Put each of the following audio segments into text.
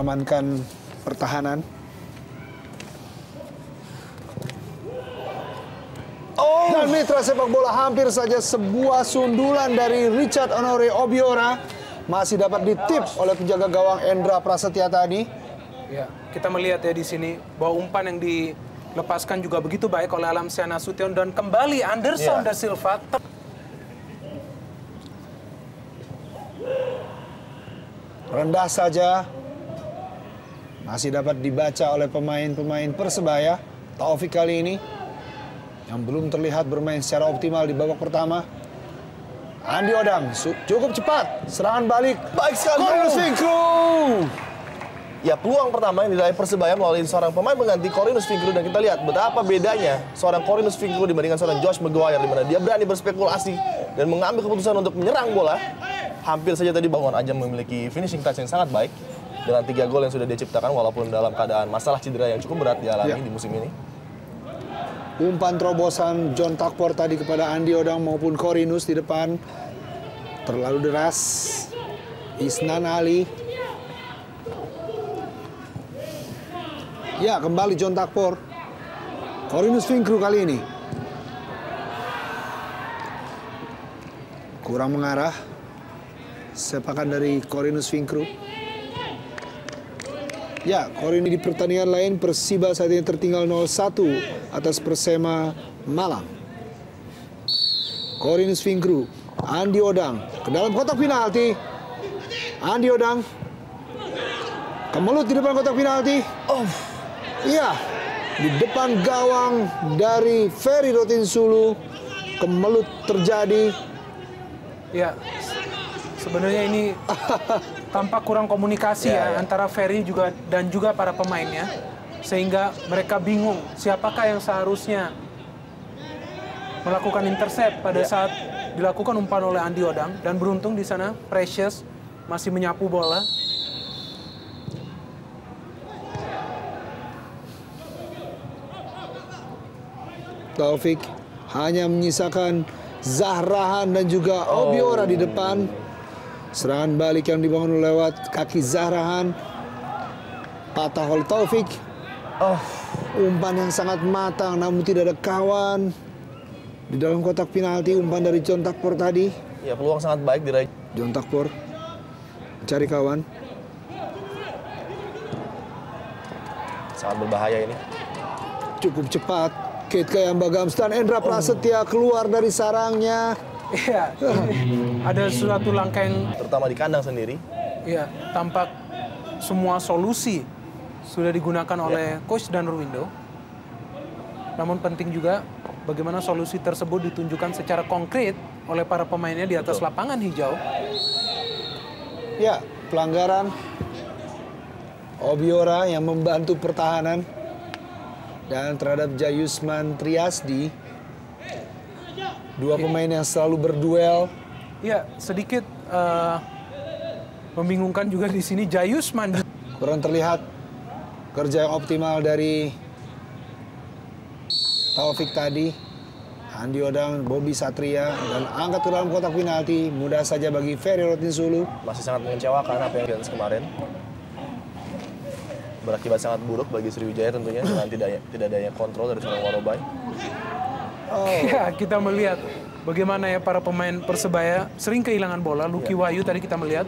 mengamankan pertahanan. Dan mitra sepak bola hampir saja sebuah sundulan dari Richard Honore Obiora masih dapat ditip oleh penjaga gawang Endra Prasetya tadi. Ya, kita melihat ya di sini bahwa umpan yang dilepaskan juga begitu baik oleh Alamsyah Nasution, dan kembali Anderson da Silva. Rendah saja, masih dapat dibaca oleh pemain-pemain Persebaya. Taufik kali ini yang belum terlihat bermain secara optimal di babak pertama. Andi Odang cukup cepat, serangan balik. Baik sekali. Corinus Finkru. Ya, peluang pertama yang diraih Persebaya melalui seorang pemain pengganti Corinus Finkru, dan kita lihat betapa bedanya seorang Corinus Finkru dibandingkan seorang Josh Maguire, di mana dia berani berspekulasi dan mengambil keputusan untuk menyerang bola. Hampir saja tadi Bang Ajam memiliki finishing touch yang sangat baik dengan 3 gol yang sudah dia ciptakan walaupun dalam keadaan masalah cedera yang cukup berat dialami di musim ini. Umpan terobosan John Takpor tadi kepada Andi Odang maupun Corinus di depan terlalu deras. Isnan Ali. Ya, kembali John Takpor. Corinus Finkru kali ini. Kurang mengarah. Sepakan dari Corinus Finkru. Ya, Corinus di pertandingan lain Persiba saat ini tertinggal 0-1 atas Persema Malang. Corinus Finkru, Andi Odang ke dalam kotak penalti. Andi Odang kemelut di depan kotak penalti. Iya, di depan gawang dari Ferry Rotinsulu kemelut terjadi. Ya, sebenarnya ini tampak kurang komunikasi antara Ferry dan juga para pemainnya, sehingga mereka bingung siapakah yang seharusnya melakukan intercept pada saat dilakukan umpan oleh Andi Odang, dan beruntung di sana Precious masih menyapu bola. Taufik hanya menyisakan Zahrahan dan juga Obiora di depan. Serangan balik yang dibangun lewat kaki Zahrahan, patah oleh Taufik. Umpan yang sangat matang namun tidak ada kawan. Di dalam kotak penalti umpan dari John Takpor tadi. Ya, peluang sangat baik diraih John Takpor mencari kawan. Sangat berbahaya ini. Cukup cepat Kate Kayamba Gams dan Endra Prasetya keluar dari sarangnya. Iya, ada suatu langkah yang Terutama di kandang sendiri. ya tampak semua solusi sudah digunakan oleh Coach Dan Ruwindo. Namun penting juga bagaimana solusi tersebut ditunjukkan secara konkret oleh para pemainnya di atas lapangan hijau. Ya, pelanggaran Obiora yang membantu pertahanan, dan terhadap Jayusman Triasdi, dua pemain yang selalu berduel. Ya, sedikit membingungkan juga di sini Jayusman. Kurang terlihat kerja yang optimal dari Taufik tadi. Andi Odang, Bobby Satria, dan angkat ke dalam kotak penalti. Mudah saja bagi Ferry Rotinsulu. Masih sangat mengecewakan apa yang kemarin. Berakibat sangat buruk bagi Sriwijaya tentunya dengan tidak adanya kontrol dari seorang Warobai. Ya, kita melihat bagaimana ya para pemain Persebaya sering kehilangan bola. Lucky Wahyu tadi kita melihat.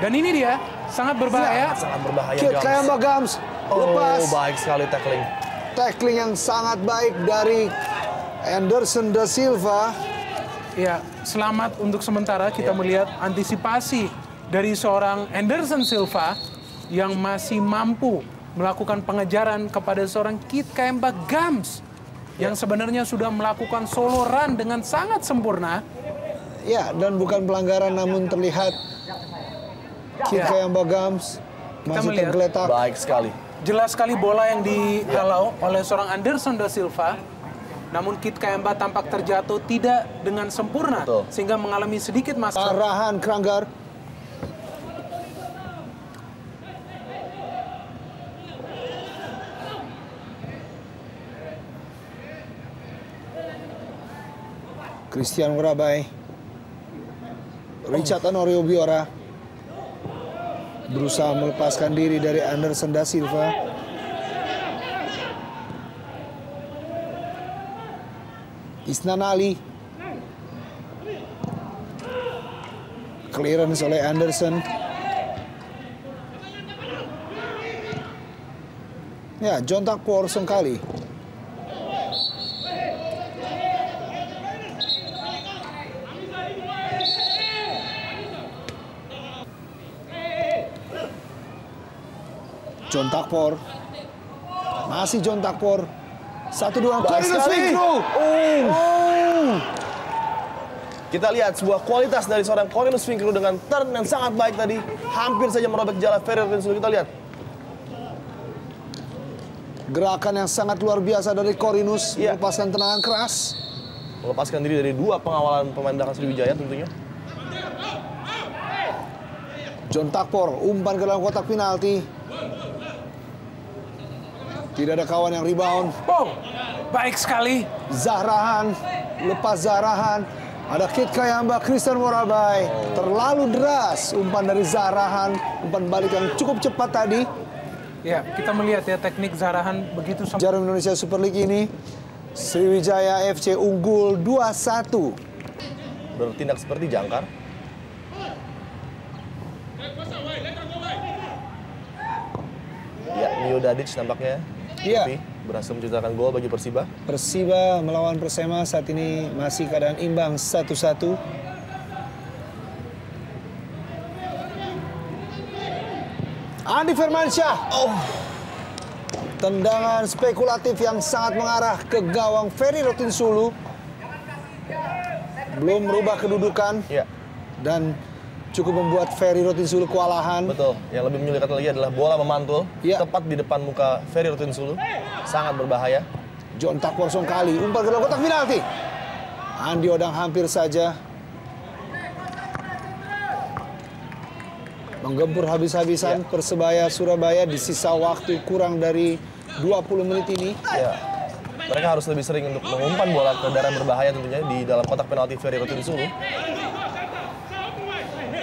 Dan ini dia, sangat berbahaya. Sangat berbahaya. Kate Kayamba Gams lepas. Baik sekali tackling. Tackling yang sangat baik dari Anderson da Silva. Ya, selamat untuk sementara kita melihat antisipasi dari seorang Anderson Silva yang masih mampu melakukan pengejaran kepada seorang Kate Kayamba Gams yang sebenarnya sudah melakukan solo run dengan sangat sempurna. Ya, dan bukan pelanggaran namun terlihat Kate Kayamba Gams masih melihat. tergeletak. Baik sekali. Jelas sekali bola yang dihalau oleh seorang Anderson da Silva. Namun Kate Kayamba tampak terjatuh tidak dengan sempurna. Sehingga mengalami sedikit masalah. Arahan Kranggar. Christian Warabai. Richard Honore Obiora. berusaha melepaskan diri dari Anderson da Silva. Isnan Ali. Clearance oleh Anderson. Ya, John Takpor sekali. John Takpor. Masih John Takpor. 1-2. Corrinus Fingru. Kita lihat sebuah kualitas dari seorang Corrinus Fingru dengan turn yang sangat baik tadi. Hampir saja merobek jala Ferry Rotinsulu. Kita lihat. Gerakan yang sangat luar biasa dari Corrinus. Iya. Melepaskan tendangan keras. Melepaskan diri dari 2 pengawalan pemain belakang Sriwijaya tentunya. John Takpor umpan ke dalam kotak penalti. Tidak ada kawan yang rebound. Oh, baik sekali. Zahrahan, lepas Zahrahan. Ada Kit Kayamba, Christian Morabai. Terlalu deras umpan dari Zahrahan. Umpan balik yang cukup cepat tadi. Ya, kita melihat ya teknik Zahrahan begitu sampai. Jarum Indonesia Super League ini, Sriwijaya FC unggul 2-1. Bertindak seperti jangkar. Ya, Mio Dadic nampaknya. Iya. Tapi berhasil menciptakan gol bagi Persiba. Persiba melawan Persema saat ini masih keadaan imbang 1-1. Andi Firmansyah. Tendangan spekulatif yang sangat mengarah ke gawang Ferry Rotinsulu. Belum merubah kedudukan Ya, dan cukup membuat Ferry Rotinsulu kewalahan. betul. Yang lebih menyulitkan lagi adalah bola memantul Ya. tepat di depan muka Ferry Rotinsulu. Sangat berbahaya. John Takpor kali umpan ke dalam kotak penalti. Andi Odang hampir saja menggempur habis-habisan Persebaya Surabaya di sisa waktu kurang dari 20 menit ini. Ya. Mereka harus lebih sering untuk mengumpan bola ke daerah berbahaya tentunya di dalam kotak penalti Ferry Rotinsulu.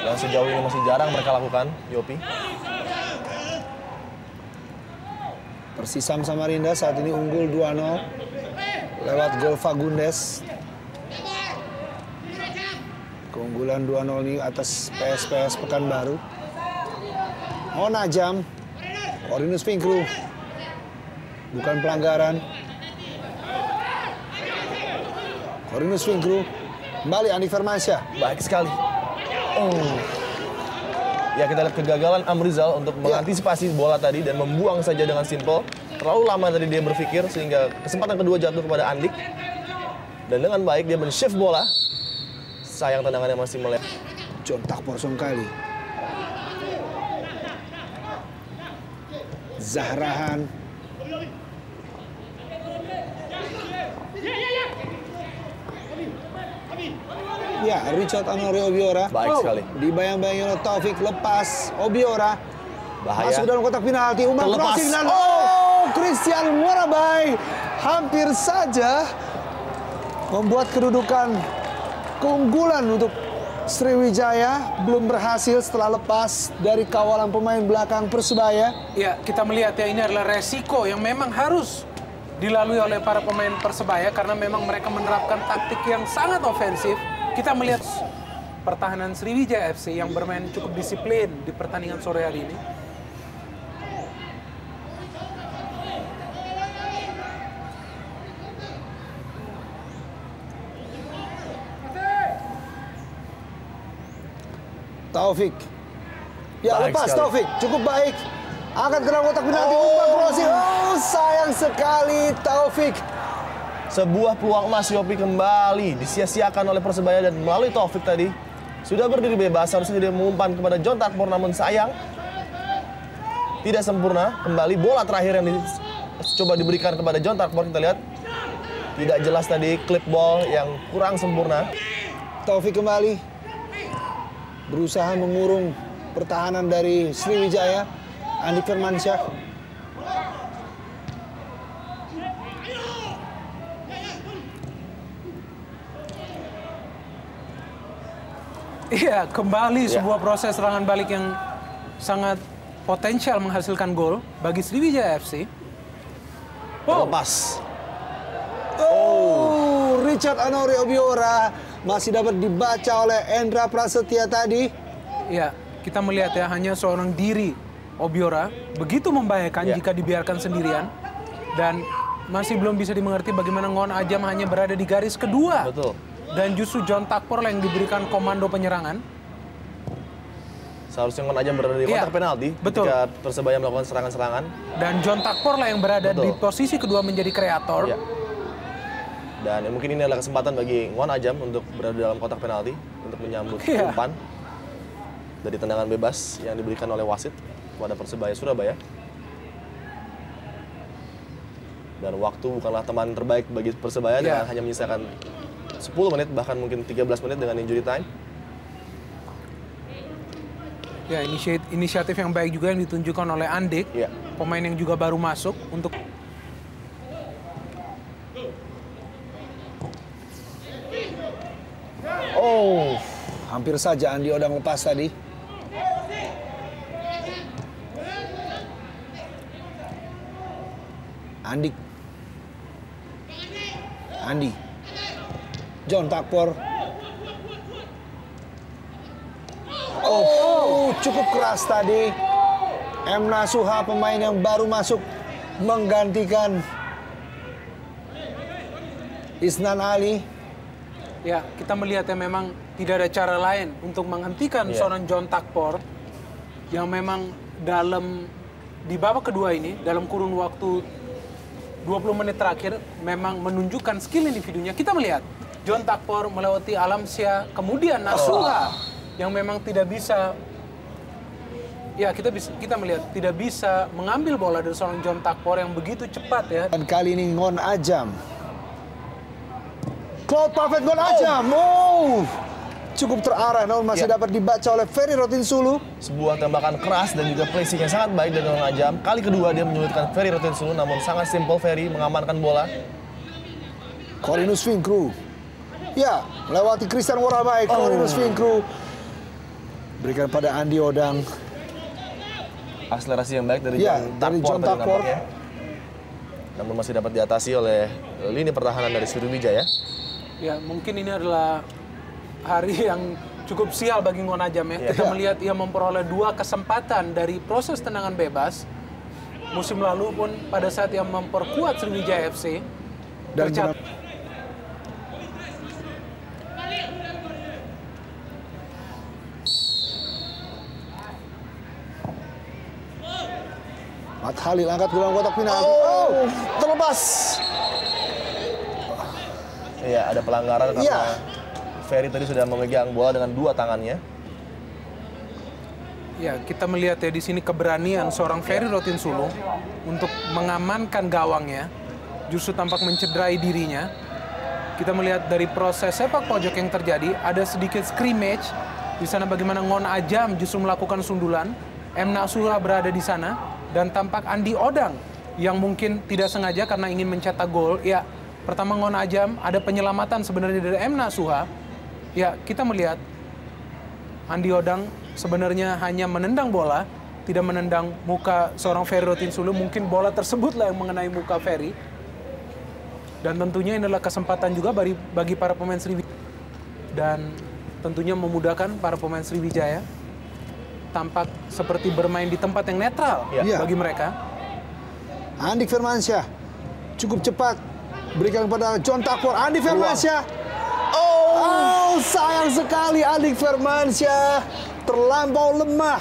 Dan sejauh ini masih jarang mereka lakukan, Yopi. Persisam Samarinda saat ini unggul 2-0 lewat gol Fagundes. Keunggulan 2-0 ini atas PSPS Pekanbaru. Oh, Najam. Corrinus Fingru. Bukan pelanggaran. Corrinus Fingru. Kembali Andi Firmansyah. Baik sekali. Ya, kita lihat kegagalan Amrizal untuk mengantisipasi bola tadi dan membuang saja dengan simpel. Terlalu lama tadi dia berpikir sehingga kesempatan kedua jatuh kepada Andik. Dan dengan baik dia men-shift bola. Sayang tendangannya masih melebar. John Takpor kali. Zahrahan. Ya, Richard Anori Obiora. Baik sekali. Dibayang-bayangi oleh Taufik, lepas Obiora. Bahaya. Masuk dalam kotak penalti, umpan Terlepas. crossing dan Christian Morabai hampir saja membuat kedudukan keunggulan untuk Sriwijaya. Belum berhasil setelah lepas dari kawalan pemain belakang Persebaya. Ya, kita melihat ya ini adalah resiko yang memang harus dilalui oleh para pemain Persebaya karena memang mereka menerapkan taktik yang sangat ofensif. Kita melihat pertahanan Sriwijaya FC yang bermain cukup disiplin di pertandingan sore hari ini. Taufik. Ya, Baik lepas sekali. Taufik. Cukup baik. Angkat ke dalam kotak penalti. Umpan crossing. Oh, sayang sekali Taufik. Sebuah peluang emas Yopi kembali disia-siakan oleh Persebaya dan melalui Taufik tadi. Sudah berdiri bebas, harusnya dia mengumpan kepada John Takpor, namun sayang tidak sempurna. Kembali bola terakhir yang coba diberikan kepada John Takpor, kita lihat tidak jelas tadi, clip ball yang kurang sempurna. Taufik kembali berusaha mengurung pertahanan dari Sriwijaya. Andi Firmansyah. Iya, kembali sebuah proses serangan balik yang sangat potensial menghasilkan gol bagi Sriwijaya FC. Lepas. Oh, Richard Anori Obiora masih dapat dibaca oleh Endra Prasetya tadi. Ya, kita melihat ya, hanya seorang diri Obiora begitu membahayakan jika dibiarkan sendirian. Dan masih belum bisa dimengerti bagaimana Ngon Ajam hanya berada di garis kedua. Betul. Dan justru John Takpor yang diberikan komando penyerangan. Seharusnya Ngon Ajam berada di kotak penalti ketika Persebaya melakukan serangan-serangan. Dan John Takpor lah yang berada di posisi kedua menjadi kreator. Ya. Dan mungkin ini adalah kesempatan bagi Ngon Ajam untuk berada dalam kotak penalti untuk menyambut umpan dari tendangan bebas yang diberikan oleh wasit kepada Persebaya Surabaya. Dan waktu bukanlah teman terbaik bagi Persebaya dengan hanya menyisakan 10 menit bahkan mungkin 13 menit dengan injury time. Ya, inisiatif yang baik juga yang ditunjukkan oleh Andik, pemain yang juga baru masuk untuk hampir saja Andi Odang lepas tadi. Andi. John Takpor. Cukup keras tadi. M. Nasuha, pemain yang baru masuk, menggantikan Isnan Ali. Ya, kita melihat ya memang tidak ada cara lain untuk menghentikan seorang John Takpor yang memang di babak kedua ini, dalam kurun waktu 20 menit terakhir, memang menunjukkan skill individunya. Kita melihat John Takpor melewati Alamsyah, kemudian Nasuha yang memang tidak bisa, kita melihat tidak bisa mengambil bola dari seorang John Takpor yang begitu cepat ya. Dan kali ini Ngon Ajam. Cloud perfect Ngon Ajam. Cukup terarah, namun masih dapat dibaca oleh Ferry Rotinsulu. Sebuah tembakan keras dan juga placing yang sangat baik dari Ngon Ajam. Kali kedua dia menyulitkan Ferry Rotinsulu, namun sangat simple Ferry mengamankan bola. Corinus Finkru. Ya, melewati Christian Worabai. Corinus Finkru berikan pada Andi Odang. Akselerasi yang baik dari John Takpor. Namun masih dapat diatasi oleh lini pertahanan dari Sriwijaya. Ya, mungkin ini adalah hari yang cukup sial bagi Ngon Ajam ya. Kita melihat ia memperoleh 2 kesempatan dari proses tendangan bebas musim lalu pun pada saat ia memperkuat Sriwijaya FC. Dan Mat Halil angkat ke dalam kotak penalti. Terlepas. Iya, ada pelanggaran karena Ferry tadi sudah memegang bola dengan 2 tangannya. Ya, kita melihat ya di sini keberanian seorang Ferry Rotinsulu untuk mengamankan gawangnya, justru tampak mencederai dirinya. Kita melihat dari proses sepak pojok yang terjadi, ada sedikit scrimmage di sana bagaimana Ngon Ajam justru melakukan sundulan, M. Nasuha berada di sana. Dan tampak Andi Odang yang mungkin tidak sengaja karena ingin mencetak gol. Ya, pertama Ngon Ajam, ada penyelamatan sebenarnya dari M. Nasuha. Ya, kita melihat Andi Odang sebenarnya hanya menendang bola, tidak menendang muka seorang Ferry Rotinsulu. Mungkin bola tersebutlah yang mengenai muka Ferry. Dan tentunya ini adalah kesempatan juga bagi para pemain Sriwijaya. Dan tentunya memudahkan para pemain Sriwijaya. Tampak seperti bermain di tempat yang netral bagi mereka. Andik Firmansyah cukup cepat berikan kepada John Takpor. Andik Firmansyah. Sayang sekali Andik Firmansyah terlampau lemah.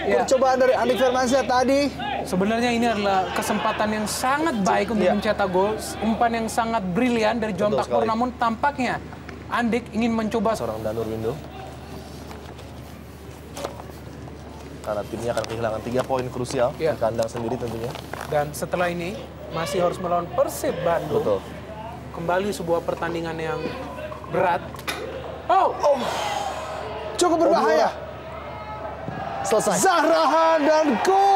Percobaan dari Andik Firmansyah tadi. Sebenarnya ini adalah kesempatan yang sangat baik untuk mencetak gol. Umpan yang sangat brilian dari John Takpor, namun tampaknya Andik ingin mencoba seorang Danur Windo. Karena timnya akan kehilangan 3 poin krusial di kandang sendiri tentunya. Dan setelah ini masih harus melawan Persib Bandung. Kembali sebuah pertandingan yang berat. Cukup berbahaya. Selesai. Zahrahan dan go.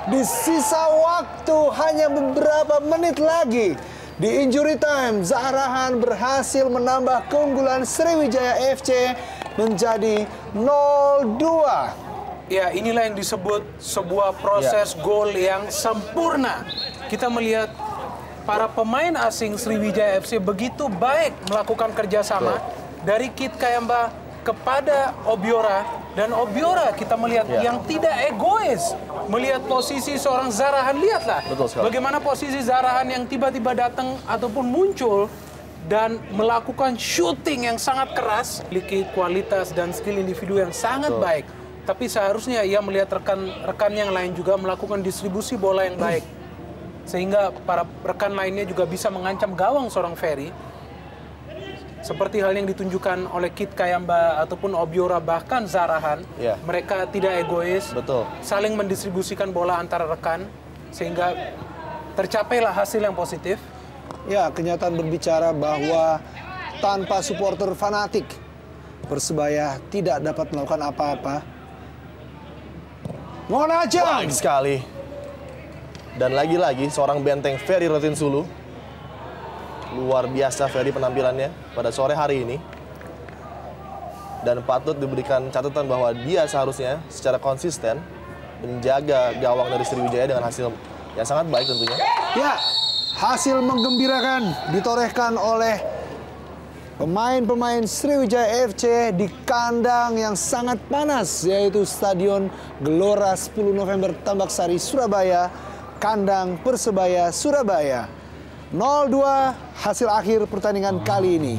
Di sisa waktu hanya beberapa menit lagi Di injury time, Zahrahan berhasil menambah keunggulan Sriwijaya FC menjadi 0-2. Ya, inilah yang disebut sebuah proses gol yang sempurna. Kita melihat para pemain asing Sriwijaya FC begitu baik melakukan kerjasama dari Kit Kayamba kepada Obiora, dan Obiora kita melihat yang tidak egois melihat posisi seorang Zahrahan. Lihatlah bagaimana posisi Zahrahan yang tiba-tiba datang ataupun muncul dan melakukan shooting yang sangat keras, memiliki kualitas dan skill individu yang sangat baik. Tapi seharusnya ia melihat rekan-rekan yang lain juga melakukan distribusi bola yang baik, sehingga para rekan lainnya juga bisa mengancam gawang seorang Ferry. Seperti hal yang ditunjukkan oleh Kit Kayamba ataupun Obiora, bahkan Zahrahan, mereka tidak egois, saling mendistribusikan bola antara rekan, sehingga tercapailah hasil yang positif. Ya, kenyataan berbicara bahwa tanpa supporter fanatik, Persebaya tidak dapat melakukan apa-apa. Mohon aja. Baik sekali. Dan lagi-lagi seorang benteng Ferry Rotinsulu. Luar biasa Ferry penampilannya pada sore hari ini. Dan patut diberikan catatan bahwa dia seharusnya secara konsisten menjaga gawang dari Sriwijaya dengan hasil yang sangat baik tentunya. Ya, hasil menggembirakan ditorehkan oleh pemain-pemain Sriwijaya FC di kandang yang sangat panas, yaitu Stadion Gelora 10 November Tambak Sari, Surabaya, kandang Persebaya Surabaya. 0-2 hasil akhir pertandingan kali ini.